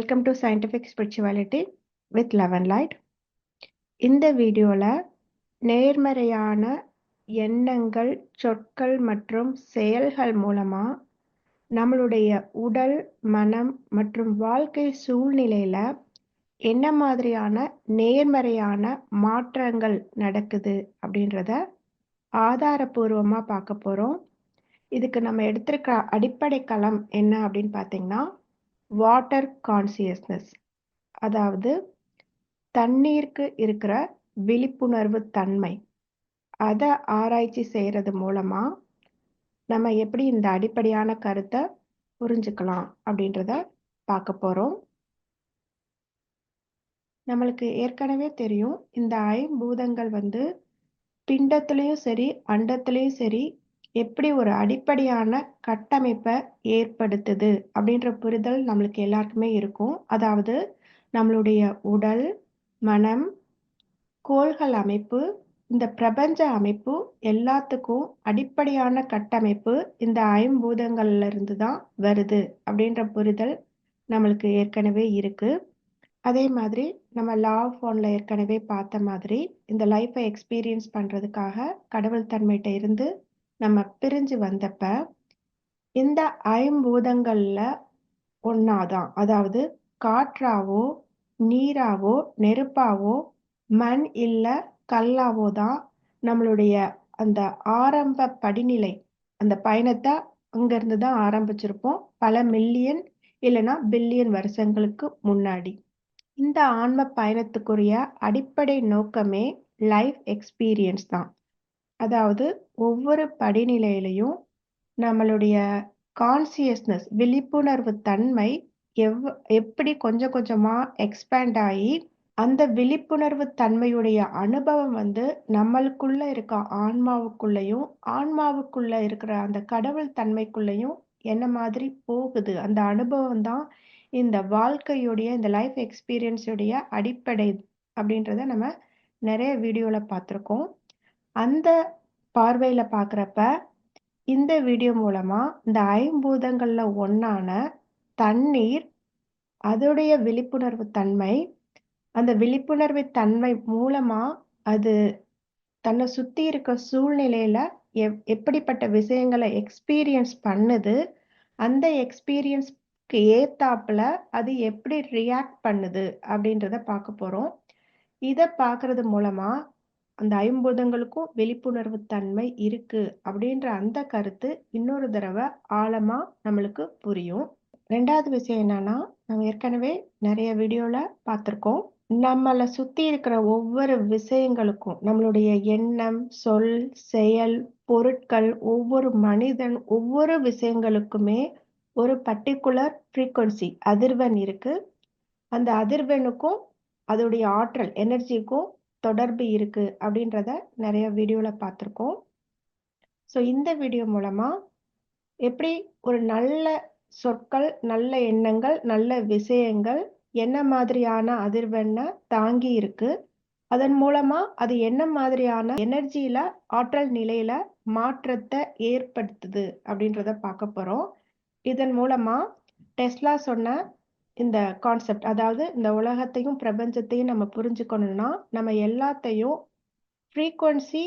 Welcome to Scientific Spirituality with Love and Light. இந்த வீடியோல நேர்மறையான எண்ணங்கள், சொற்கள் மற்றும் செயல்கள் மூலமா நம்மளுடைய உடல், மனம் மற்றும் வாழ்க்கை சூழ்நிலையில என்ன மாதிரியான நேர்மறையான மாற்றங்கள் நடக்குது அப்படின்றத ஆதாரபூர்வமா பார்க்க போறோம். இதுக்கு நம்ம எடுத்திருக்க அடிப்படை களம் என்ன அப்படின்னு பார்த்தீங்கன்னா வாட்டர் கான்சியஸ்னஸ், அதாவது தண்ணீருக்கு இருக்கிற விழிப்புணர்வு தன்மை. அதை ஆராய்ச்சி செய்யறது மூலமா நம்ம எப்படி இந்த அடிப்படையான கருத்தை புரிஞ்சுக்கலாம் அப்படின்றத பார்க்க போறோம். நம்மளுக்கு ஏற்கனவே தெரியும், இந்த ஐம்பூதங்கள் பிண்டத்திலையும் சரி அண்டத்திலையும் சரி எப்படி ஒரு அடிப்படையான கட்டமைப்பை ஏற்படுத்துது அப்படின்ற புரிதல் நம்மளுக்கு எல்லாருக்குமே இருக்கும். அதாவது நம்மளுடைய உடல், மனம், கோள்கள் அமைப்பு, இந்த பிரபஞ்ச அமைப்பு எல்லாத்துக்கும் அடிப்படையான கட்டமைப்பு இந்த ஐம்பூதங்கள்ல இருந்து தான் வருது அப்படின்ற புரிதல் நம்மளுக்கு ஏற்கனவே இருக்கு. அதே மாதிரி நம்ம லா ஆஃப் ஒன்ல ஏற்கனவே பார்த்த மாதிரி இந்த லைஃப்பை எக்ஸ்பீரியன்ஸ் பண்றதுக்காக கடவுள் தன்மையிட்ட இருந்து நம்ம பிரிஞ்சு வந்தப்ப இந்த ஐம்பூதங்கள்ல ஒன்னாதான், அதாவது காற்றாவோ நீராவோ நெருப்பாவோ மண் இல்ல கல்லாவோ தான் நம்மளுடைய அந்த ஆரம்ப படிநிலை, அந்த பயணத்தை அங்கிருந்து தான் ஆரம்பிச்சிருப்போம் பல மில்லியன் இல்லைன்னா பில்லியன் வருஷங்களுக்கு முன்னாடி. இந்த ஆன்ம பயணத்துக்குரிய அடிப்படை நோக்கமே லைஃப் எக்ஸ்பீரியன்ஸ் தான். அதாவது ஒவ்வொரு படிநிலையிலையும் நம்மளுடைய கான்சியஸ்னஸ், விழிப்புணர்வு தன்மை எப்படி கொஞ்சம் கொஞ்சமா எக்ஸ்பேண்ட் ஆகி அந்த விழிப்புணர்வு தன்மையுடைய அனுபவம் நம்மளுக்குள்ள இருக்க ஆன்மாவுக்குள்ளயும் ஆன்மாவுக்குள்ள இருக்கிற அந்த கடவுள் தன்மைக்குள்ளயும் என்ன மாதிரி போகுது, அந்த அனுபவம் தான் இந்த வாழ்க்கையுடைய, இந்த லைஃப் எக்ஸ்பீரியன்ஸுடைய அடிப்படை அப்படின்றத நம்ம நிறைய வீடியோல பார்த்துருக்கோம். அந்த பார்வையில பார்க்குறப்ப இந்த வீடியோ மூலமா இந்த ஐம்பூதங்கள்ல ஒன்னான தண்ணீர், அதோடைய விழிப்புணர்வு தன்மை, அந்த விழிப்புணர்வு தன்மை மூலமா அது தன்னை சுத்தி இருக்க சூழ்நிலையில எப்படிப்பட்ட விஷயங்களை எக்ஸ்பீரியன்ஸ் பண்ணுது, அந்த எக்ஸ்பீரியன்ஸ்க்கு ஏத்தாப்புல அது எப்படி ரியாக்ட் பண்ணுது அப்படின்றத பார்க்க போறோம். இதை பார்க்கறது மூலமா அந்த ஐம்பூதங்களுக்கும் விழிப்புணர்வு தன்மை இருக்கு அப்படின்ற அந்த கருத்து இன்னொரு தடவை ஆழமா நம்மளுக்கு புரியும். ரெண்டாவது விஷயம் என்னன்னா, நம்ம ஏற்கனவே நிறைய வீடியோல பார்த்திருக்கோம், நம்மளை சுத்தி இருக்கிற ஒவ்வொரு விஷயங்களுக்கும் நம்மளுடைய எண்ணம், சொல், செயல், பொருட்கள், ஒவ்வொரு மனிதன், ஒவ்வொரு விஷயங்களுக்குமே ஒரு பர்டிகுலர் ஃப்ரீக்வன்சி, அதிர்வெண் இருக்கு. அந்த அதிர்வெண்ணுக்கும் அதோடைய ஆற்றல், எனர்ஜிக்கும் தொடர்பு இருக்கு அப்படின்றத நிறைய வீடியோல பார்த்துருக்கோம். ஸோ இந்த வீடியோ மூலமா எப்படி ஒரு நல்ல சொற்கள், நல்ல எண்ணங்கள், நல்ல விஷயங்கள் என்ன மாதிரியான அதிர்வெண்ணை தாங்கி இருக்கு, அதன் மூலமா அது என்ன மாதிரியான எனர்ஜியில, ஆற்றல் நிலையில மாற்றத்தை ஏற்படுத்துது அப்படின்றத பார்க்க போறோம். இதன் மூலமா டெஸ்லா சொன்ன இந்த கான்செப்ட், அதாவது இந்த உலகத்தையும் பிரபஞ்சத்தையும் நம்ம புரிஞ்சுக்கணும்னா நம்ம எல்லாத்தையும் ஃப்ரீக்வன்சி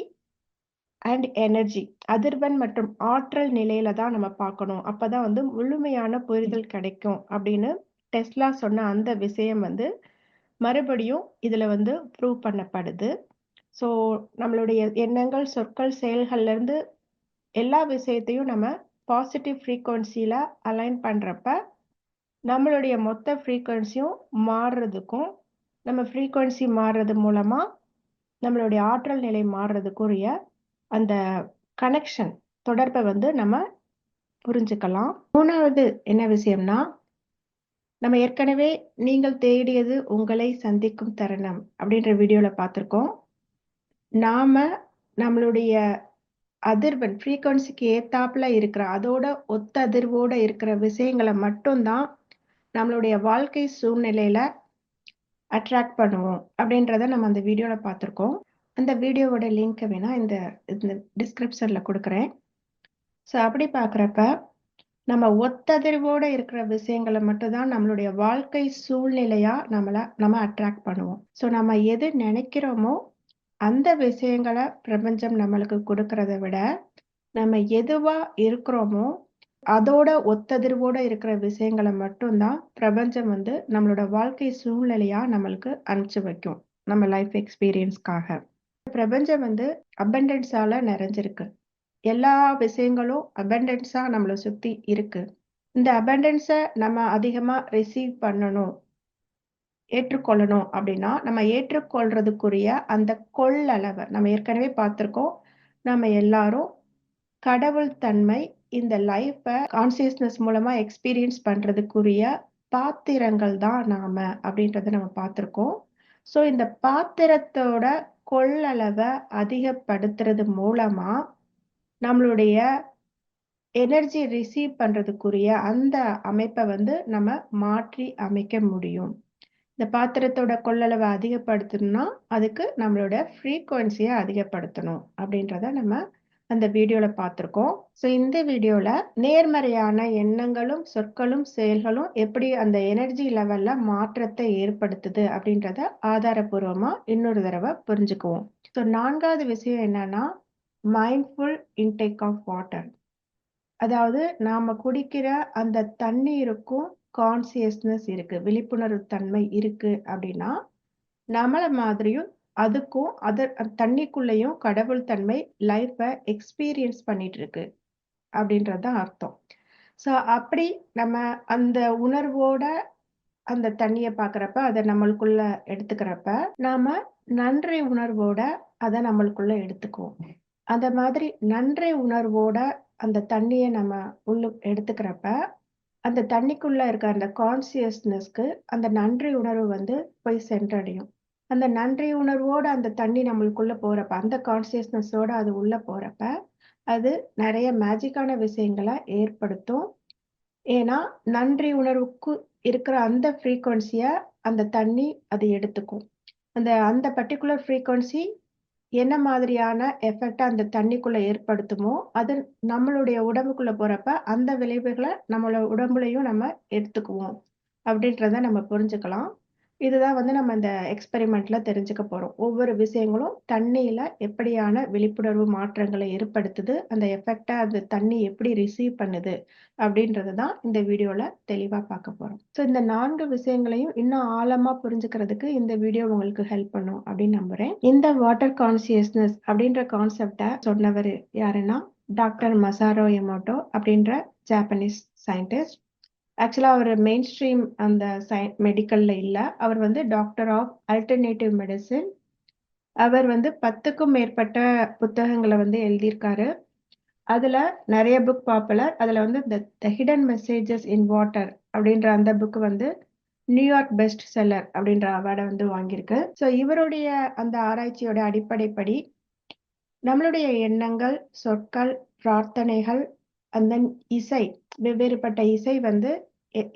அண்ட் எனர்ஜி, அதிர்வெண் மற்றும் ஆற்றல் நிலையில தான் நம்ம பார்க்கணும். அப்பதான் முழுமையான புரிதல் கிடைக்கும் அப்படின்னு டெஸ்லா சொன்ன அந்த விஷயம் மறுபடியும் இதுல ப்ரூவ் பண்ணப்படுது. ஸோ நம்மளுடைய எண்ணங்கள், சொற்கள், செயல்கள்ல இருந்து எல்லா விஷயத்தையும் நம்ம பாசிட்டிவ் ஃப்ரீக்வன்சியில அலைன் பண்றப்ப நம்மளுடைய மொத்த ஃப்ரீக்வன்சியும் மாறுறதுக்கும், நம்ம ஃப்ரீக்வன்சி மாறுறது மூலமா நம்மளுடைய ஆற்றல் நிலை மாறுறதுக்குரிய அந்த கனெக்ஷன், தொடர்பை நம்ம புரிஞ்சுக்கலாம். மூணாவது என்ன விஷயம்னா, நம்ம ஏற்கனவே நீங்கள் தேடியது உங்களை சந்திக்கும் தருணம் அப்படின்ற வீடியோல பார்த்திருக்கோம். நாம நம்மளுடைய அதிர்வெண், ஃப்ரீக்வன்சிக்கு ஏத்தாப்புல இருக்கிற, அதோட ஒத்த அதிர்வோட இருக்கிற விஷயங்களை மட்டும்தான் நம்மளுடைய வாழ்க்கை சூழ்நிலையில அட்ராக்ட் பண்ணுவோம் அப்படின்றத நம்ம அந்த வீடியோல பார்த்திருக்கோம். அந்த வீடியோவோட லிங்க் வேணா இந்த டிஸ்கிரிப்ஷன்ல கொடுக்குறேன். ஸோ அப்படி பார்க்குறப்ப நம்ம ஒத்ததிர்வோட இருக்கிற விஷயங்கள மட்டும் தான் நம்மளுடைய வாழ்க்கை சூழ்நிலையா நம்ம அட்ராக்ட் பண்ணுவோம். ஸோ நம்ம எது நினைக்கிறோமோ, அந்த விஷயங்கள பிரபஞ்சம் நம்மளுக்கு குடுக்கிறத விட, நம்ம எதுவா இருக்கிறோமோ, அதோட ஒத்ததிர்வோட இருக்கிற விஷயங்கள மட்டும் தான் பிரபஞ்சம் வந்து நம்மளோட வாழ்க்கை சூழ்நிலையா நம்மளுக்கு அனுப்பிச்சு வைக்கும். நம்ம லைஃப் எக்ஸ்பீரியன்ஸ்க்காக. பிரபஞ்சம் வந்து அபண்டன்ஸால நிறைஞ்சிருக்கு. எல்லா விஷயங்களும் அபண்டன்ஸா நம்மள சுத்தி இருக்கு. இந்த அபண்டன்ஸ நம்ம அதிகமா ரிசீவ் பண்ணணும், ஏற்றுக்கொள்ளணும் அப்படின்னா, நம்ம ஏற்றுக்கொள்றதுக்குரிய அந்த கொள்ளளவ நம்ம ஏற்கனவே பார்த்திருக்கோம். நம்ம எல்லாரும் கடவுள் தன்மை இந்த லைஃப்ப கான்ஷியஸ்னஸ் மூலமா எக்ஸ்பீரியன்ஸ் பண்றதுக்குரிய பாத்திரங்கள் தான் நாம அப்படின்றத நம்ம பார்த்திருக்கோம். ஸோ இந்த பாத்திரத்தோட கொள்ளளவ அதிகப்படுத்துறது மூலமா, நம்மளுடைய எனர்ஜி ரிசீவ் பண்றதுக்குரிய அந்த அமைப்ப வந்து நம்ம மாற்றி அமைக்க முடியும். இந்த பாத்திரத்தோட கொள்ளளவ அதிகப்படுத்தணும்னா, அதுக்கு நம்மளோட ஃப்ரீக்வென்சிய அதிகப்படுத்தணும் அப்படின்றத நம்ம அந்த வீடியோல பார்த்திருக்கோம். ஸோ இந்த வீடியோல நேர்மறையான எண்ணங்களும், சொற்களும், செயல்களும் எப்படி அந்த எனர்ஜி லெவல்ல மாற்றத்தை ஏற்படுத்துது அப்படின்றத ஆதாரப்பூர்வமா இன்னொரு தடவ புரிஞ்சுக்குவோம். ஸோ 4வது விஷயம் என்னன்னா, மைண்ட்ஃபுல் இன்டேக் ஆஃப் வாட்டர். அதாவது நாம குடிக்கிற அந்த தண்ணீருக்கும் கான்சியஸ்னஸ் இருக்கு. விழிப்புணர்வு தன்மை இருக்கு அப்படின்னா, நம்மள மாதிரியும் அதுக்கும் தண்ணிக்குள்ளேயும் கடவுள் தன்மை லைஃப்ப எக்ஸ்பீரியன்ஸ் பண்ணிட்டு இருக்கு அப்படின்றது தான் அர்த்தம். ஸோ அப்படி நம்ம அந்த உணர்வோட அந்த தண்ணிய பார்க்குறப்ப, அத நம்மளுக்குள்ள எடுத்துக்கிறப்ப, நாம நன்றி உணர்வோட அத நம்மளுக்குள்ள எடுத்துக்குவோம். அந்த மாதிரி நன்றி உணர்வோட அந்த தண்ணிய நம்ம எடுத்துக்கிறப்ப, அந்த தண்ணிக்குள்ள இருக்க அந்த கான்ஷியஸ்னஸ்க்கு அந்த நன்றி உணர்வு வந்து போய் சென்றடையும். அந்த நன்றி உணர்வோட அந்த தண்ணி நம்மளுக்குள்ள போறப்ப, அந்த கான்ஷியஸ்னஸோட அது உள்ள போறப்ப, அது நெறைய மேஜிக்கான விஷயங்கள ஏற்படுத்தும். ஏன்னா, நன்றி உணர்வுக்கு இருக்கிற அந்த ஃப்ரீக்வென்சிய அந்த தண்ணி அது எடுத்துக்கும். அந்த பர்ட்டிகுலர் ஃப்ரீக்வென்சி என்ன மாதிரியான எஃபெக்ட்ட அந்த தண்ணிக்குள்ள ஏற்படுத்துமோ, அது நம்மளுடைய உடம்புக்குள்ள போறப்ப, அந்த விளைவுகள நம்மளோட உடம்புலயும் நம்ம எடுத்துக்குவோம். அப்படின்றத நம்ம புரிஞ்சுக்கலாம். இதுதான் வந்து நம்ம இந்த எக்ஸ்பெரிமெண்ட்ல தெரிஞ்சுக்க போறோம். ஒவ்வொரு விஷயங்களும் தண்ணீல எப்படியான விழிப்புணர்வு மாற்றங்களை ஏற்படுத்துது, அந்த எஃபெக்ட்ட அந்த தண்ணி எப்படி ரிசீவ் பண்ணுது, அப்படின்றது தான் இந்த வீடியோல தெளிவா பார்க்க போறோம். ஸோ இந்த 4 விஷயங்களையும் இன்னும் ஆழமா புரிஞ்சுக்கிறதுக்கு இந்த வீடியோ உங்களுக்கு ஹெல்ப் பண்ணும் அப்படின்னு நம்புறேன். இந்த வாட்டர் கான்ஷியஸ்னஸ் அப்படின்ற கான்செப்ட்ட சொன்னவரு யாருன்னா, டாக்டர் மசாரோ எமோட்டோ அப்படின்ற ஜாப்பனீஸ் சயின்டிஸ்ட். ஆக்சுவலா அவரு மெயின் ஸ்ட்ரீம் அந்த மெடிக்கல்ல இல்ல. அவர் வந்து டாக்டர் ஆஃப் அல்டர்னேட்டிவ் மெடிசின். அவர் வந்து 10க்கும் மேற்பட்ட புத்தகங்கள வந்து எழுதியிருக்காரு. அதுல நெறைய புக் பாப்புலர். அதுல வந்து த ஹிடன் மெசேஜஸ் இன் வாட்டர் அப்படின்ற அந்த புக் வந்து நியூயார்க் பெஸ்ட் செல்லர் அப்படின்ற அவார்ட வந்து வாங்கியிருக்கு. ஸோ இவருடைய அந்த ஆராய்ச்சியோட அடிப்படைப்படி, நம்மளுடைய எண்ணங்கள், சொற்கள், பிரார்த்தனைகள், அண்ட் தென் இசை, வெவ்வேறுபட்ட இசை வந்து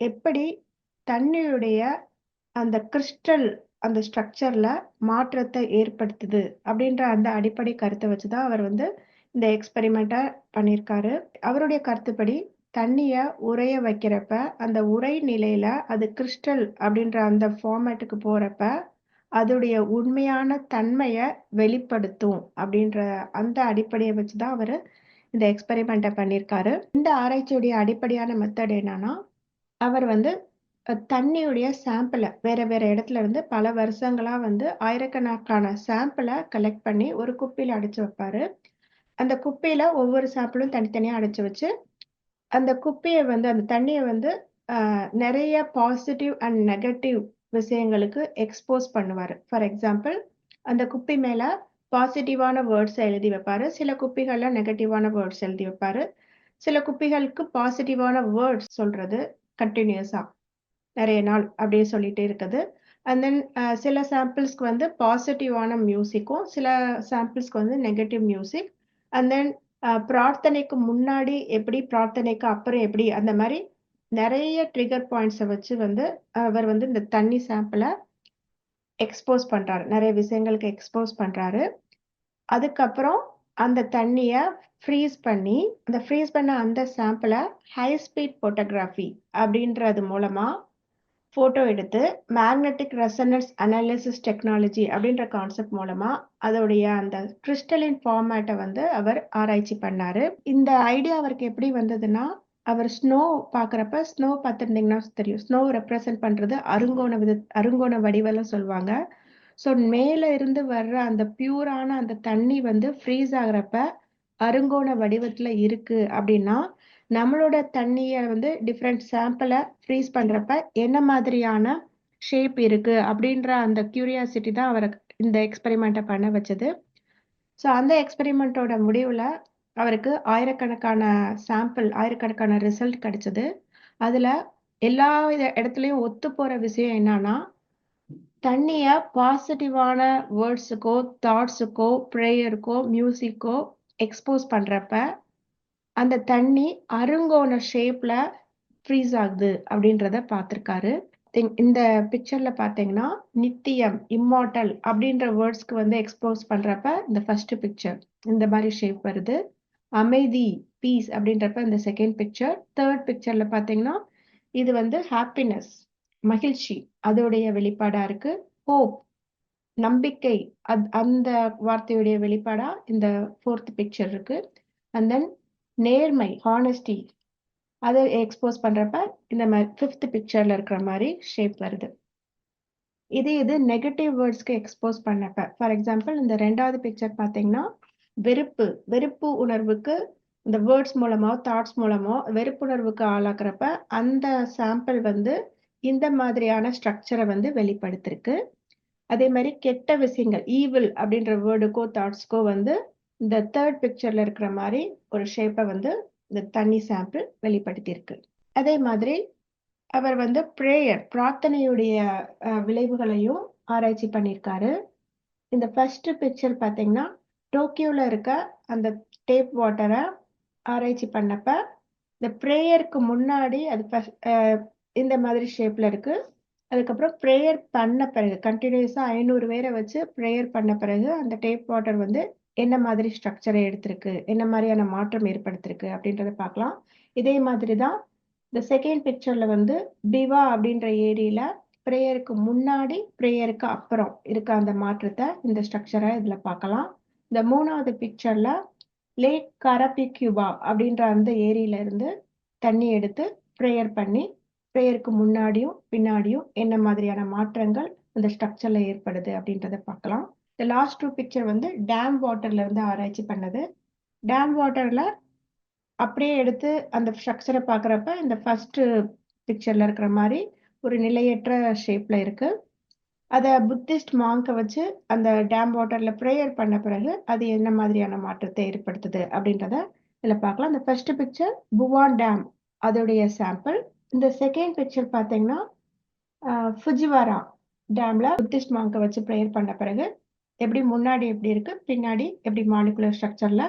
எப்படி தண்ணியுடைய அந்த கிறிஸ்டல் அந்த ஸ்ட்ரக்சர்ல மாற்றத்தை ஏற்படுத்துது அப்படின்ற அந்த அடிப்படை கருத்தை வச்சுதான் அவர் வந்து இந்த எக்ஸ்பெரிமெண்ட்டை பண்ணியிருக்காரு. அவருடைய கருத்துப்படி தண்ணிய உறைய வைக்கிறப்ப அந்த உறை நிலையில அது கிறிஸ்டல் அப்படின்ற அந்த ஃபார்மேட்டுக்கு போறப்ப அதோடைய உண்மையான தன்மைய வெளிப்படுத்தும் அப்படின்ற அந்த அடிப்படையை வச்சுதான் அவரு இந்த எக்ஸ்பெரிமெண்ட்டை பண்ணியிருக்காரு. இந்த ஆராய்ச்சியுடைய அடிப்படையான மெத்தட் என்னன்னா, அவர் வந்து தண்ணியுடைய சாம்பிள வேற வேற இடத்துல இருந்து பல வருஷங்களா வந்து ஆயிரக்கணக்கான சாம்பிள கலெக்ட் பண்ணி ஒரு குப்பியில அடைச்சு வைப்பாரு. அந்த குப்பியில ஒவ்வொரு சாம்பிளும் தனித்தனியா அடைச்சு வச்சு, அந்த குப்பிய வந்து அந்த தண்ணிய வந்து நெறைய பாசிட்டிவ் அண்ட் நெகட்டிவ் விஷயங்களுக்கு எக்ஸ்போஸ் பண்ணுவாரு. ஃபார் எக்ஸாம்பிள், அந்த குப்பி மேல பாசிட்டிவான வேர்ட்ஸ எழுதி வைப்பாரு. சில குப்பிகள்ல நெகட்டிவான வேர்ட்ஸ் எழுதி வைப்பாரு. சில குப்பிகளுக்கு பாசிட்டிவான வேர்ட்ஸ் சொல்றது கன்டினியூஸா நெறைய நாள் அப்படியே சொல்லிட்டே இருக்குது. அண்ட் தென் சில சாம்பிள்ஸ்க்கு வந்து பாசிட்டிவான மியூசிக்கும், சில சாம்பிள்ஸ்க்கு வந்து நெகட்டிவ் மியூசிக். அண்ட் தென் பிரார்த்தனைக்கு முன்னாடி எப்படி, பிரார்த்தனைக்கு அப்புறம் எப்படி, அந்த மாரி நெறைய ட்ரிகர் பாயிண்ட்ஸ வச்சு வந்து அவர் வந்து இந்த தண்ணி சாம்பிள எக்ஸ்போஸ் பண்றாரு. நெறைய விஷயங்களுக்கு எக்ஸ்போஸ் பண்றாரு. அதுக்கப்புறம் அந்த தண்ணிய ஃப்ரீஸ் பண்ணி, அந்த ஃப்ரீஸ் பண்ண அந்த சாம்பிள ஹை ஸ்பீட் ஃபோட்டோகிராஃபி அப்படின்றது மூலமா ஃபோட்டோ எடுத்து, மேக்னெட்டிக் ரெசனன்ஸ் அனாலிசிஸ் டெக்னாலஜி அப்படின்ற கான்செப்ட் மூலமா, அதோடைய அந்த கிறிஸ்டலின் ஃபார்மேட்ட வந்து அவர் ஆராய்ச்சி பண்ணாரு. இந்த ஐடியா அவருக்கு எப்படி வந்ததுன்னா, அவர் ஸ்னோ பார்க்குறப்ப ஸ்னோ பார்த்துருந்தீங்கன்னா தெரியும். ஸ்னோ ரெப்ரசன்ட் பண்றது அருங்கோண வடிவம்னு சொல்லுவாங்க. ஸோ மேல இருந்து வர்ற அந்த பியூரான அந்த தண்ணி வந்து ஃப்ரீஸ் ஆகுறப்ப அருங்கோண வடிவத்துல இருக்கு அப்படின்னா, நம்மளோட தண்ணிய வந்து டிஃபரெண்ட் சாம்பிள ஃப்ரீஸ் பண்றப்ப என்ன மாதிரியான ஷேப் இருக்கு அப்படின்ற அந்த கியூரியாசிட்டி தான் அவர இந்த எக்ஸ்பெரிமெண்ட்ட பண்ண வச்சது. ஸோ அந்த எக்ஸ்பெரிமெண்ட்டோட முடிவுல அவருக்கு ஆயிரக்கணக்கான ரிசல்ட் கிடைச்சது. அதுல எல்லா இடத்துலயும் ஒத்துப்போற விஷயம் என்னன்னா, தண்ணிய பாசிட்டிவான வேர்ட்ஸுக்கோ, தாட்ஸுக்கோ, ப்ரேயருக்கோ, மியூசிக்கோ எக்ஸ்போஸ் பண்றப்ப, அந்த தண்ணி அருங்கோண ஷேப்ல ஃப்ரீஸ் ஆகுது அப்படின்றத பார்த்திருக்காரு. இந்த பிக்சர்ல பார்த்தீங்கன்னா, நித்தியம், இம்மார்ட்டல் அப்படின்ற வேர்ட்ஸ்க்கு வந்து எக்ஸ்போஸ் பண்றப்ப இந்த ஃபர்ஸ்ட் பிக்சர் இந்த மாதிரி ஷேப் வருது. அமைதி, பீஸ் அப்படின்றப்ப இந்த செகண்ட் பிக்சர். தேர்ட் பிக்சர்ல பார்த்தீங்கன்னா, இது வந்து ஹாப்பினஸ், மகிழ்ச்சி அதோடைய வெளிப்பாடா இருக்கு. ஹோப், நம்பிக்கை, அந்த வார்த்தையுடைய வெளிப்பாடா இந்த ஃபோர்த் பிக்சர் இருக்கு. அண்ட் தென் நேர்மை, ஹானஸ்டி அதை எக்ஸ்போஸ் பண்றப்ப இந்த மாதிரி ஃபிஃப்த் பிக்சர்ல இருக்கிற மாதிரி ஷேப் வருது. இது நெகட்டிவ் வேர்ட்ஸ்க்கு எக்ஸ்போஸ் பண்ணப்ப, ஃபார் எக்ஸாம்பிள் இந்த ரெண்டாவது பிக்சர் பார்த்தீங்கன்னா, வெறுப்பு உணர்வுக்கு இந்த வேர்ட்ஸ் மூலமோ தாட்ஸ் மூலமோ வெறுப்புணர்வுக்கு ஆளாக்குறப்ப அந்த சாம்பிள் வந்து இந்த மாதிரியான ஸ்ட்ரக்சரை வந்து வெளிப்படுத்திருக்கு. அதே மாதிரி கெட்ட விஷயங்கள், ஈவில் அப்படின்ற வேர்டுக்கோ தாட்ஸ்க்கோ வந்து இந்த தேர்ட் பிக்சர்ல இருக்கிற மாதிரி ஒரு ஷேப்பை வந்து இந்த தண்ணி சாம்பிள் வெளிப்படுத்தியிருக்கு. அதே மாதிரி அவர் வந்து பிரார்த்தனையுடைய விளைவுகளையும் ஆராய்ச்சி பண்ணியிருக்காரு. இந்த ஃபர்ஸ்ட் பிக்சர் பார்த்தீங்கன்னா, டோக்கியோல இருக்க அந்த டேப் வாட்டரை ஆராய்ச்சி பண்ணப்ப இந்த ப்ரேயருக்கு முன்னாடி அது இந்த மாதிரி ஷேப்ல இருக்கு. அதுக்கப்புறம் ப்ரேயர் பண்ண பிறகு கண்டினியூஸா 500 பேரை வச்சு ப்ரேயர் பண்ண பிறகு அந்த டேப் வாட்டர் வந்து என்ன மாதிரி ஸ்ட்ரக்சரை எடுத்திருக்கு, என்ன மாதிரியான மாற்றம் ஏற்படுத்திருக்கு அப்படின்றத பார்க்கலாம். இதே மாதிரி தான் இந்த செகண்ட் பிக்சர்ல வந்து பிவா அப்படின்ற ஏரியில ப்ரேயருக்கு முன்னாடி ப்ரேயருக்கு அப்புறம் இருக்க அந்த மாற்றத்தை இந்த ஸ்ட்ரக்சரை இதுல பார்க்கலாம். இந்த மூணாவது பிக்சர்ல லேக் கரபிக்யூபா அப்படின்ற அந்த ஏரியில இருந்து தண்ணி எடுத்து ப்ரேயர் பண்ணி ப்ரேயருக்கு முன்னாடியும் பின்னாடியும் என்ன மாதிரியான மாற்றங்கள் அந்த ஸ்ட்ரக்சர்ல ஏற்படுது அப்படின்றத பார்க்கலாம். இந்த லாஸ்ட் 2 பிக்சர் வந்து டேம் வாட்டர்ல இருந்து ஆராய்ச்சி பண்ணது. டேம் வாட்டர்ல அப்படியே எடுத்து அந்த ஸ்ட்ரக்சரை பார்க்குறப்ப இந்த ஃபர்ஸ்ட் பிக்சர்ல இருக்கிற மாதிரி ஒரு நிலையற்ற ஷேப்ல இருக்கு. அதை புத்திஸ்ட் மாங்கை வச்சு அந்த டேம் வாட்டர்ல ப்ரேயர் பண்ண பிறகு அது என்ன மாதிரியான மாற்றத்தை ஏற்படுத்துது அப்படின்றத இதில் பார்க்கலாம். இந்த ஃபர்ஸ்ட் பிக்சர் புவான் டேம் அதோடைய சாம்பிள். இந்த செகண்ட் பிக்சர் பார்த்தீங்கன்னா ஃபுஜிவாரா டேம்ல புத்திஸ்ட் மாங்கை வச்சு ப்ரேயர் பண்ண பிறகு எப்படி முன்னாடி எப்படி இருக்கு, பின்னாடி எப்படி மாலிகுலர் ஸ்ட்ரக்சர்ல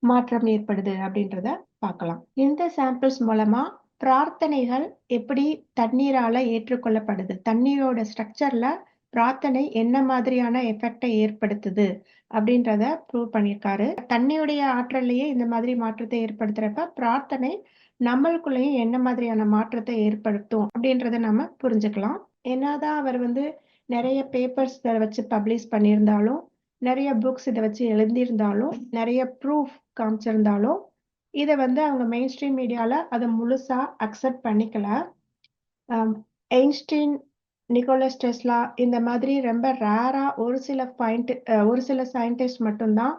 மாற்றம் ஏற்படுது அப்படின்றத பார்க்கலாம். இந்த சாம்பிள்ஸ் மூலமா பிரார்த்தனைகள் எப்படி தண்ணீரால ஏற்றுக்கொள்ளப்படுது, தண்ணீரோட ஸ்ட்ரக்சர்ல பிரார்த்தனை என்ன மாதிரியான எஃபெக்டை ஏற்படுத்துது அப்படின்றத ப்ரூவ் பண்ணியிருக்காரு. தண்ணியுடைய ஆற்றலையே இந்த மாதிரி மாற்றத்தை ஏற்படுத்துறப்ப பிரார்த்தனை நம்மளுக்குள்ளேயும் என்ன மாதிரியான மாற்றத்தை ஏற்படுத்தும் அப்படின்றத நம்ம புரிஞ்சுக்கலாம். என்னதான் அவர் வந்து நிறைய பேப்பர்ஸ் வச்சு பப்ளிஷ் பண்ணியிருந்தாலும், நிறைய புக்ஸ் இதை வச்சு எழுதியிருந்தாலும், நிறைய ப்ரூஃப் காமிச்சிருந்தாலும் இதை வந்து அவங்க மெயின் ஸ்ட்ரீம் மீடியால அதை முழுசா அக்செப்ட் பண்ணிக்கல. ஐன்ஸ்டீன், நிக்கோலஸ் டெஸ்லா இந்த மாதிரி ரொம்ப ரேரா ஒரு சில சயின்டிஸ்ட் மட்டும்தான்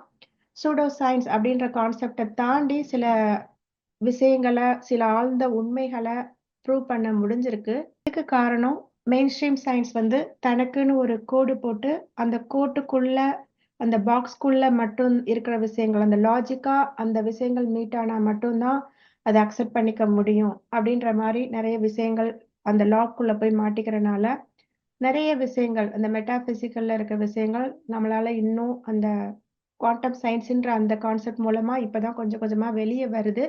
சூடோ சயின்ஸ் அப்படின்ற கான்செப்டை தாண்டி சில விஷயங்களை, சில ஆழ்ந்த உண்மைகளை ப்ரூவ் பண்ண முடிஞ்சிருக்கு. இதுக்கு காரணம் மெயின் ஸ்ட்ரீம் சயின்ஸ் வந்து தனக்குன்னு ஒரு கோடு போட்டு அந்த கோட்டுக்குள்ள அந்த பாக்ஸ்குள்ள மட்டும் இருக்கிற விஷயங்கள், அந்த லாஜிக்கா அந்த விஷயங்கள் மீட் ஆனா மட்டும்தான் அதை அக்செப்ட் பண்ணிக்க முடியும் அப்படின்ற மாதிரி நிறைய விஷயங்கள் அந்த லாக்குள்ள போய் மாட்டிக்கிறனால நிறைய விஷயங்கள் அந்த மெட்டாபிசிக்கல்ல இருக்க விஷயங்கள் நம்மளால இன்னும் அந்த குவாண்டம் சயின்ஸ்ன்ற அந்த கான்செப்ட் மூலமா இப்பதான் கொஞ்சம் கொஞ்சமா வெளியே வருது.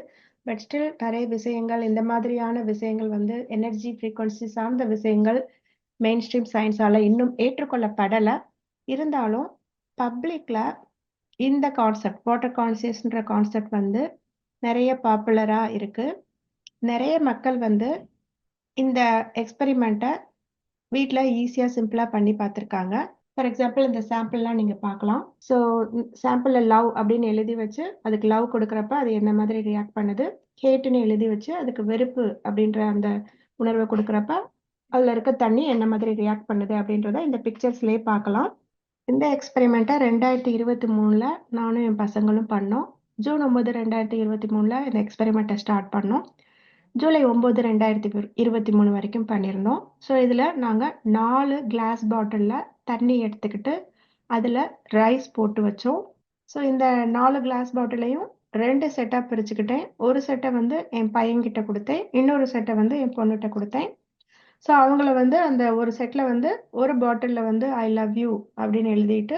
பட் ஸ்டில் நிறைய விஷயங்கள் இந்த மாதிரியான விஷயங்கள் வந்து எனர்ஜி ஃப்ரீக்வன்சி சார்ந்த விஷயங்கள் மெயின் ஸ்ட்ரீம் சயின்ஸால இன்னும் ஏற்றுக்கொள்ளப்படலை. இருந்தாலும் பப்ளிக்ல இந்த கான்செப்ட் வாட்டர் கான்சியஸ்ன்ற கான்செப்ட் வந்து நிறைய பாப்புலரா இருக்கு. நிறைய மக்கள் வந்து இந்த எக்ஸ்பெரிமெண்ட்டை வீட்டில் ஈஸியாக சிம்பிளாக பண்ணி பார்த்துருக்காங்க. ஃபார் எக்ஸாம்பிள் இந்த சாம்பிள்லாம் நீங்கள் பார்க்கலாம். ஸோ சாம்பிளில் லவ் அப்படின்னு எழுதி வச்சு அதுக்கு லவ் கொடுக்குறப்ப அது என்ன மாதிரி ரியாக்ட் பண்ணுது, ஹேட்டுன்னு எழுதி வச்சு அதுக்கு வெறுப்பு அப்படின்ற அந்த உணர்வை கொடுக்குறப்ப அதில் இருக்க தண்ணி என்ன மாதிரி ரியாக்ட் பண்ணுது அப்படின்றத இந்த பிக்சர்ஸ்லேயே பார்க்கலாம். இந்த எக்ஸ்பெரிமெண்ட்டை 2023 நானும் என் பசங்களும் பண்ணோம். ஜூன் 9, 2023 இந்த எக்ஸ்பெரிமெண்ட்டை ஸ்டார்ட் பண்ணோம். ஜூலை 9, 2023 வரைக்கும் பண்ணியிருந்தோம். ஸோ இதில் நாங்கள் 4 கிளாஸ் பாட்டிலில் தண்ணி எடுத்துக்கிட்டு அதில் ரைஸ் போட்டு வச்சோம். ஸோ இந்த 4 கிளாஸ் பாட்டிலையும் 2 செட்டாக பிரிச்சுக்கிட்டேன். ஒரு செட்டை வந்து என் பையன்கிட்ட கொடுத்தேன், இன்னொரு செட்டை வந்து என் பொண்ணுகிட்ட கொடுத்தேன். ஸோ அவங்கள வந்து அந்த ஒரு செட்டில் வந்து ஒரு பாட்டிலில் வந்து ஐ லவ் யூ அப்படின்னு எழுதிட்டு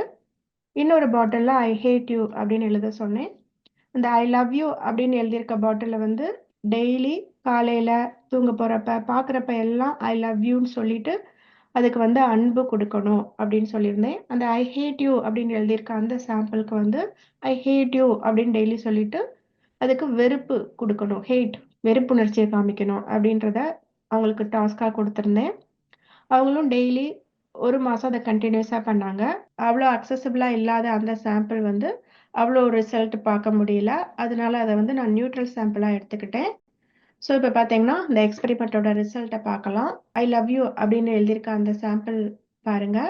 இன்னொரு பாட்டிலில் ஐ ஹேட் யூ அப்படின்னு எழுத சொன்னேன். அந்த ஐ லவ் யூ அப்படின்னு எழுதியிருக்க பாட்டிலில் வந்து டெய்லி காலையில் தூங்க போகிறப்ப பார்க்குறப்ப எல்லாம் ஐ லவ் யூன்னு சொல்லிட்டு அதுக்கு வந்து அன்பு கொடுக்கணும் அப்படின்னு சொல்லியிருந்தேன். அந்த ஐ ஹேட் யூ அப்படின்னு எழுதியிருக்க அந்த சாம்பிளுக்கு வந்து ஐ ஹேட் யூ அப்படின்னு டெய்லி சொல்லிட்டு அதுக்கு வெறுப்பு கொடுக்கணும், ஹேட் வெறுப்புணர்ச்சியை காமிக்கணும் அப்படின்றத அவங்களுக்கு டாஸ்காக கொடுத்துருந்தேன். அவங்களும் டெய்லி ஒரு மாதம் அதை கண்டினியூஸாக பண்ணாங்க. அவ்வளோ அக்சசிபிளாக இல்லாத அந்த சாம்பிள் வந்து அவ்வளோ ரிசல்ட் பார்க்க முடியல. அதனால அதை வந்து நான் நியூட்ரல் சாம்பிளாக எடுத்துக்கிட்டேன். ஸோ இப்போ பார்த்தீங்கன்னா இந்த எக்ஸ்பெரிமெண்ட்டோட ரிசல்ட்டை பார்க்கலாம். ஐ லவ் யூ அப்படின்னு எழுதியிருக்க அந்த சாம்பிள் பாருங்க,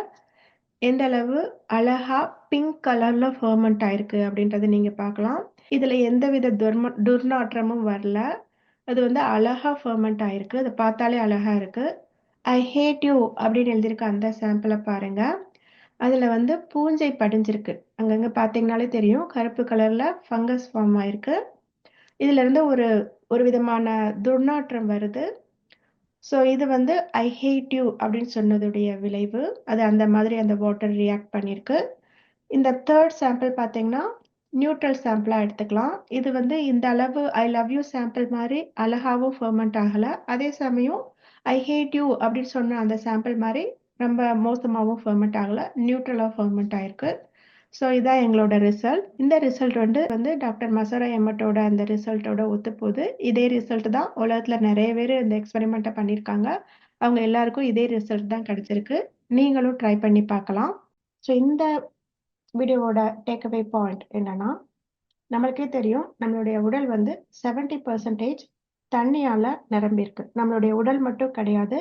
எந்த அளவு அழகா பிங்க் கலர்ல ஃபெர்மெண்ட் ஆயிருக்கு அப்படின்றத நீங்க பார்க்கலாம். இதுல எந்தவித துர்நாற்றமும் வரல. அது வந்து அழகா ஃபெர்மெண்ட் ஆயிருக்கு. அதை பார்த்தாலே அழகா இருக்கு. ஐ ஹேட் யூ அப்படின்னு எழுதியிருக்க அந்த சாம்பிளை பாருங்க. அதுல வந்து பூஞ்சை படிஞ்சிருக்கு. அங்கங்க பார்த்தீங்கனாலே தெரியும், கருப்பு கலர்ல ஃபங்கஸ் ஃபார்ம் ஆயிருக்கு. இதுல இருந்து ஒரு விதமான துர்நாற்றம் வருது. ஸோ இது வந்து ஐ ஹேட் யூ அப்படின்னு சொன்னதுடைய விளைவு. அது அந்த மாதிரி அந்த வாட்டர் ரியாக்ட் பண்ணியிருக்கு. இந்த தேர்ட் சாம்பிள் பார்த்தீங்கன்னா நியூட்ரல் சாம்பிளாக எடுத்துக்கலாம். இது வந்து இந்த அளவு ஐ லவ் யூ சாம்பிள் மாதிரி அழகாவும் ஃபெர்மெண்ட் ஆகலை. அதே சமயம் ஐ ஹேட் யூ அப்படின்னு சொன்ன அந்த சாம்பிள் மாதிரி ரொம்ப மோசமாகவும் ஃபெர்மெண்ட் ஆகலை, நியூட்ரலாக ஃபெர்மெண்ட் ஆயிருக்கு. ஸோ இதான் எங்களோட ரிசல்ட். இந்த ரிசல்ட் வந்து டாக்டர் மசரா எம்மட்டோட அந்த ரிசல்ட்டோட ஒத்துப்போகுது. இதே ரிசல்ட் தான் உலகத்தில் நிறைய பேர் இந்த எக்ஸ்பெரிமெண்ட்டை பண்ணியிருக்காங்க. அவங்க எல்லாருக்கும் இதே ரிசல்ட் தான் கிடைச்சிருக்கு. நீங்களும் ட்ரை பண்ணி பார்க்கலாம். ஸோ இந்த வீடியோவோட டேக்அவே பாயிண்ட் என்னன்னா, நம்மளுக்கே தெரியும் நம்மளுடைய உடல் வந்து 70% தண்ணியால நிரம்பியிருக்கு. நம்மளுடைய உடல் மட்டும் கிடையாது,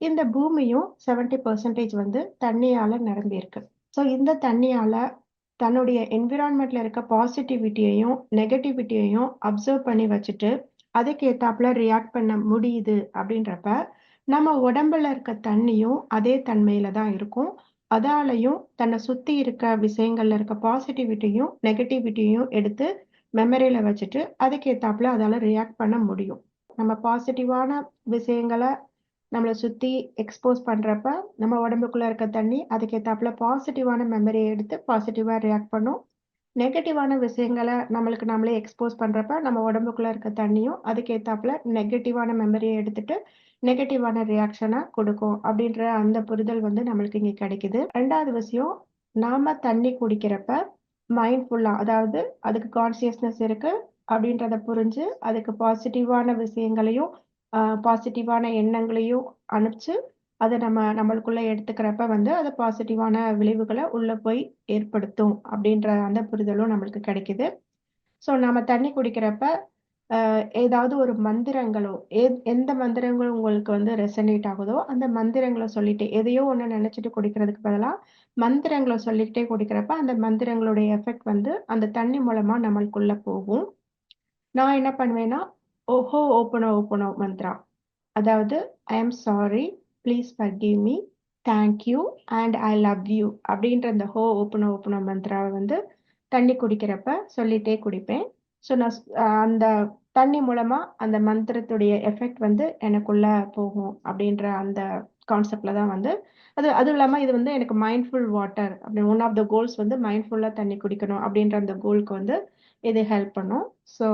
இந்த பூமியும் 70% வந்து தண்ணியால நிரம்பியிருக்கு. ஸோ இந்த தண்ணியால தன்னுடைய என்விரான்மெண்ட்ல இருக்க பாசிட்டிவிட்டியையும் நெகட்டிவிட்டியையும் அப்சர்வ் பண்ணி வச்சுட்டு அதுக்கு ஏத்தாப்புல ரியாக்ட் பண்ண முடியுது அப்படின்றப்ப நம்ம உடம்புல இருக்க தண்ணியும் அதே தன்மையில தான் இருக்கும். அதாலையும் தன்னை சுத்தி இருக்க விஷயங்கள்ல இருக்க பாசிட்டிவிட்டியும் நெகட்டிவிட்டியும் எடுத்து மெமரியில வச்சுட்டு அதுக்கு ஏத்தாப்புல அதால ரியாக்ட் பண்ண முடியும். நம்ம பாசிட்டிவான விஷயங்களை நம்மளை சுத்தி எக்ஸ்போஸ் பண்றப்ப நம்ம உடம்புக்குள்ள இருக்க தண்ணி அதுக்கேத்தாப்புல பாசிட்டிவான மெமரியை எடுத்து பாசிட்டிவா ரியாக்ட் பண்ணும். நெகட்டிவான விஷயங்களை நம்மளுக்கு நம்மளே எக்ஸ்போஸ் பண்றப்ப நம்ம உடம்புக்குள்ள இருக்க தண்ணியும் அதுக்கேத்தாப்புல நெகட்டிவான மெமரியை எடுத்துட்டு நெகட்டிவான ரியாக்ஷனை கொடுக்கும் அப்படின்ற அந்த புரிதல் வந்து நம்மளுக்கு இங்க கிடைக்குது. ரெண்டாவது விஷயம், நாம தண்ணி குடிக்கிறப்ப மைண்ட்ஃபுல்லா, அதாவது அதுக்கு கான்சியஸ்னஸ் இருக்கு அப்படின்றத புரிஞ்சு அதுக்கு பாசிட்டிவான விஷயங்களையும் பாசிட்டிவான எண்ணங்களையும் அனுப்பிச்சு அதை நம்மளுக்குள்ள எடுத்துக்கிறப்ப வந்து அது பாசிட்டிவான விளைவுகளை உள்ள போய் ஏற்படுத்தும் அப்படின்ற அந்த புரிதலும் நம்மளுக்கு கிடைக்குது. ஸோ நம்ம தண்ணி குடிக்கிறப்ப ஏதாவது ஒரு மந்திரங்களோ எந்த மந்திரங்கள் உங்களுக்கு வந்து ரெசனேட் ஆகுதோ அந்த மந்திரங்களை சொல்லிட்டு எதையோ ஒன்று நினைச்சிட்டு குடிக்கிறதுக்கு பதிலாக மந்திரங்களை சொல்லிக்கிட்டே குடிக்கிறப்ப அந்த மந்திரங்களுடைய எஃபெக்ட் வந்து அந்த தண்ணி மூலமா நம்மளுக்குள்ள போகும். நான் என்ன பண்ணுவேன்னா, ஓஹோ ஓப்பனோ ஓப்பனோ மந்த்ரா, அதாவது I am sorry, please forgive me, thank you and I love you அப்படின்ற அந்த ஹோ ஓப்பனோ ஓப்பனோ மந்த்ராவை வந்து தண்ணி குடிக்கிறப்ப சொல்லிட்டே குடிப்பேன். ஸோ நான் அந்த தண்ணி மூலமா அந்த மந்திரத்துடைய எஃபெக்ட் வந்து எனக்குள்ள போகும் அப்படின்ற அந்த கான்செப்ட்ல தான் வந்து அதுவும் இல்லாமல் இது வந்து எனக்கு மைண்ட்ஃபுல் வாட்டர் அப்படி ஒன் ஆஃப் த கோல்ஸ் வந்து மைண்ட்ஃபுல்லாக தண்ணி குடிக்கணும் அப்படின்ற அந்த கோலுக்கு வந்து இது ஹெல்ப் பண்ணும். ஸோ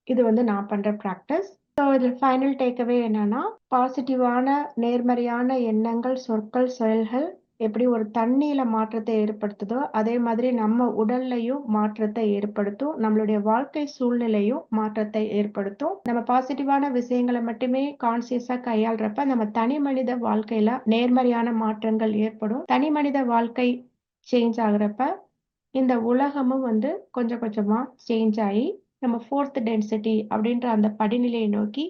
இது வந்து நான் பண்ற ப்ராக்டிஸ். ஸோ இதில் ஃபைனல் டேக்அவே என்னன்னா, பாசிட்டிவான நேர்மறையான எண்ணங்கள், சொற்கள், செயல்கள் எப்படி ஒரு தண்ணீல மாற்றத்தை ஏற்படுத்துதோ, அதே மாதிரி நம்ம உடல்லயும் மாற்றத்தை ஏற்படுத்தும். நம்மளுடைய வாழ்க்கை சூழ்நிலையும் மாற்றத்தை ஏற்படுத்தும். நம்ம பாசிட்டிவான விஷயங்கள மட்டுமே கான்ஷியஸா கையாள்றப்ப, நம்ம தனி மனித வாழ்க்கையில நேர்மறையான மாற்றங்கள் ஏற்படும். தனி மனித வாழ்க்கை சேஞ்ச் ஆகுறப்ப, இந்த உலகமும் வந்து கொஞ்சம் கொஞ்சமா சேஞ்ச் ஆயி, நம்ம 4த் டென்சிட்டி அப்படின்ற அந்த படிநிலையை நோக்கி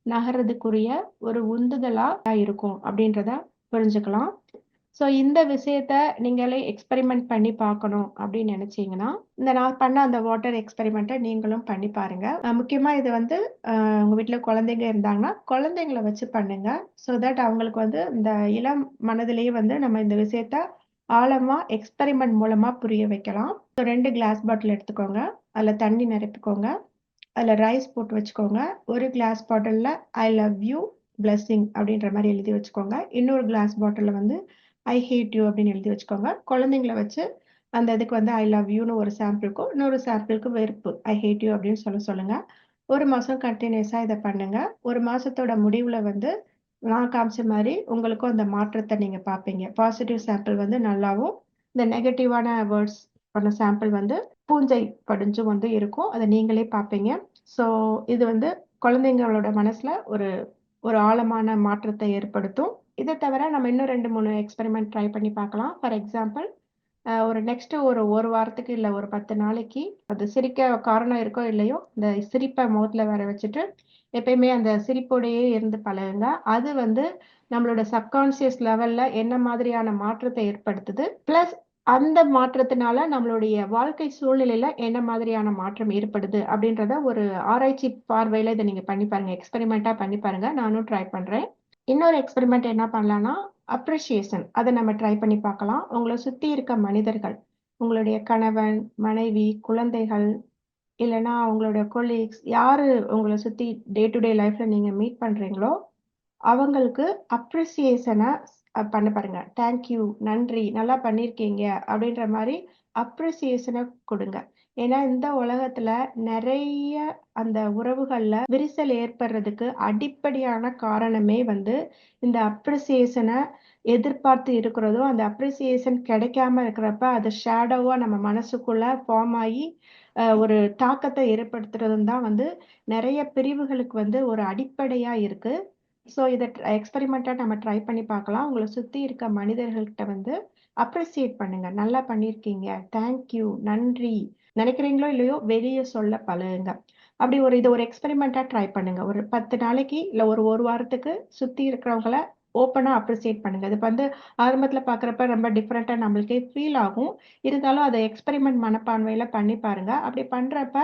நகர்றதுக்குரிய ஒரு உந்துதலா இருக்கும் அப்படின்றத புரிஞ்சுக்கலாம். ஸோ இந்த விஷயத்த நீங்களே எக்ஸ்பெரிமெண்ட் பண்ணி பார்க்கணும் அப்படின்னு நினைச்சீங்கன்னா, இந்த நான் பண்ண அந்த வாட்டர் எக்ஸ்பெரிமெண்ட்ட நீங்களும் பண்ணி பாருங்க. முக்கியமா இது வந்து உங்க வீட்ல குழந்தைங்க இருந்தாங்கன்னா, குழந்தைங்கள வச்சு பண்ணுங்க. ஸோ தட் அவங்களுக்கு வந்து இந்த இளம் மனதிலேயே வந்து நம்ம இந்த விஷயத்த ஆழமா எக்ஸ்பெரிமெண்ட் மூலமா புரிய வைக்கலாம். ஸோ 2 கிளாஸ் பாட்டில் எடுத்துக்கோங்க. அதுல தண்ணி நிரப்பிக்கோங்க. அதுல ரைஸ் போட்டு வச்சுக்கோங்க. ஒரு கிளாஸ் பாட்டில்ல ஐ லவ் யூ, பிளெஸ்ஸிங் அப்படின்ற மாரி எழுதி வச்சுக்கோங்க. இன்னொரு கிளாஸ் பாட்டில்ல வந்து ஐ ஹேட் யூ அப்படின்னு எழுதி வச்சுக்கோங்க. குழந்தைங்கள வச்சு அந்த இதுக்கு வந்து ஐ லவ் யூன்னு ஒரு சாம்பிளுக்கும், இன்னொரு சாம்பிளுக்கு வெறுப்பு ஐ ஹேட் யூ அப்படின்னு சொல்லுங்க. 1 மாசம் கன்டினியூஸா இத பண்ணுங்க. 1 மாசத்தோட முடிவுல வந்து நான் காமிச்ச மாரி உங்களுக்கும் அந்த மாற்றத்த நீங்க பார்ப்பீங்க. பாசிட்டிவ் சாம்பிள் வந்து நல்லாவும், இந்த நெகட்டிவான வேர்ட்ஸ் பண்ண சாம்பிள் வந்து பூஞ்சை படிஞ்சும் வந்து இருக்கும். அத நீங்களே பார்ப்பீங்க. ஸோ இது வந்து குழந்தைங்களோட மனசுல ஒரு ஒரு ஆழமான மாற்றத்தை ஏற்படுத்தும். இத தவிர நம்ம இன்னும் 2, 3 எக்ஸ்பெரிமெண்ட் ட்ரை பண்ணி பார்க்கலாம். ஃபார் எக்ஸாம்பிள் ஒரு நெக்ஸ்ட் ஒரு வாரத்துக்கு இல்ல ஒரு 10 நாளைக்கு அது சிரிக்க காரணம் இருக்கோ இல்லையோ, இந்த சிரிப்ப முகத்துல வர வச்சுட்டு, எப்பயுமே அந்த சிரிப்போடையே இருந்து பழகுங்க. அது வந்து நம்மளோட சப்கான்ஷியஸ் லெவல்ல என்ன மாதிரியான மாற்றத்தை ஏற்படுத்துது? பிளஸ் அந்த மாற்றத்தினால நம்மளுடைய வாழ்க்கை சூழ்நிலையில என்ன மாதிரியான மாற்றம் ஏற்படுது? அப்படின்றத ஒரு ஆராய்ச்சி பார்வையில இத நீங்க பண்ணி பாருங்க. எக்ஸ்பெரிமெண்ட்டா பண்ணி பாருங்க. நானும் ட்ரை பண்றேன். இன்னொரு எக்ஸ்பெரிமெண்ட் என்ன பண்ணலாம்னா, அப்ரிசியேஷன் அத நம்ம ட்ரை பண்ணி பார்க்கலாம். உங்கள சுத்தி இருக்க மனிதர்கள், உங்களுடைய கணவன், மனைவி, குழந்தைகள், இல்லன்னா உங்களோட கொலீக்ஸ் யாரு உங்கள சுத்தி டே டு டே லைஃப்ல நீங்க மீட் பண்றீங்களோ, அவங்களுக்கு அப்ரிசியேஷன பண்ண பாருங்க. தேங்க் யூ, நன்றி, நல்லா பண்ணியிருக்கீங்க அப்படின்ற மாரி அப்ரிசியேஷன குடுங்க. ஏன்னா இந்த உலகத்துல நெறைய அந்த உறவுகள்ல விரிசல் ஏற்படுறதுக்கு அடிப்படையான காரணமே வந்து இந்த அப்ரிசியேஷன எதிர்பார்த்து இருக்கிறதும், அந்த அப்ரிசியேஷன் கிடைக்காம இருக்கிறப்ப அது ஷேடோவா நம்ம மனசுக்குள்ள ஃபார்ம் ஆயி ஒரு தாக்கத்த ஏற்படுத்துறதும் தான் வந்து நெறைய பிரிவுகளுக்கு வந்து ஒரு அடிப்படையா இருக்கு. ஸோ இத எக்ஸ்பெரிமெண்ட்டா நம்ம ட்ரை பண்ணி பார்க்கலாம். உங்கள சுத்தி இருக்க மனிதர்கள்ட்ட வந்து அப்ரிசியேட் பண்ணுங்க. நல்லா பண்ணியிருக்கீங்க. தேங்க் யூ, நன்றி. நினைக்கிறீங்களோ இல்லையோ வெளிய சொல்ல பழகுங்க. அப்படி இது ஒரு எக்ஸ்பெரிமெண்ட்டா ட்ரை பண்ணுங்க. ஒரு 10 நாளைக்கு இல்ல ஒரு வாரத்துக்கு சுத்தி இருக்கிறவங்கள ஓப்பனா அப்ரிசியேட் பண்ணுங்க. இது வந்து ஆரம்பத்துல பார்க்குறப்ப ரொம்ப டிஃபரெண்ட்டா நம்மளுக்கே ஃபீல் ஆகும். இருந்தாலும் அத எக்ஸ்பெரிமெண்ட் மனப்பான்மையில பண்ணி பாருங்க. அப்படி பண்றப்ப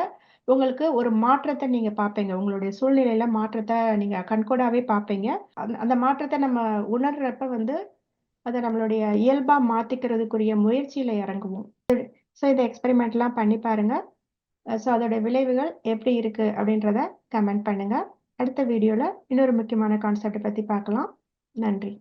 உங்களுக்கு ஒரு மாற்றத்த நீங்க பார்ப்பீங்க. உங்களுடைய சூழ்நிலையில மாற்றத்த நீங்க கண்கூடாவே பார்ப்பீங்க. அந்த மாற்றத்த நம்ம உணர்றப்ப வந்து, அத நம்மளுடைய இயல்பா மாத்திக்கிறதுக்குரிய முயற்சியில இறங்குவோம். ஸோ இந்த எக்ஸ்பெரிமெண்ட்லாம் பண்ணி பாருங்க. ஸோ அதோட விளைவுகள் எப்படி இருக்கு அப்படின்றத கமெண்ட் பண்ணுங்க. அடுத்த வீடியோல இன்னொரு முக்கியமான கான்செப்ட்ட பத்தி பார்க்கலாம். நன்றி.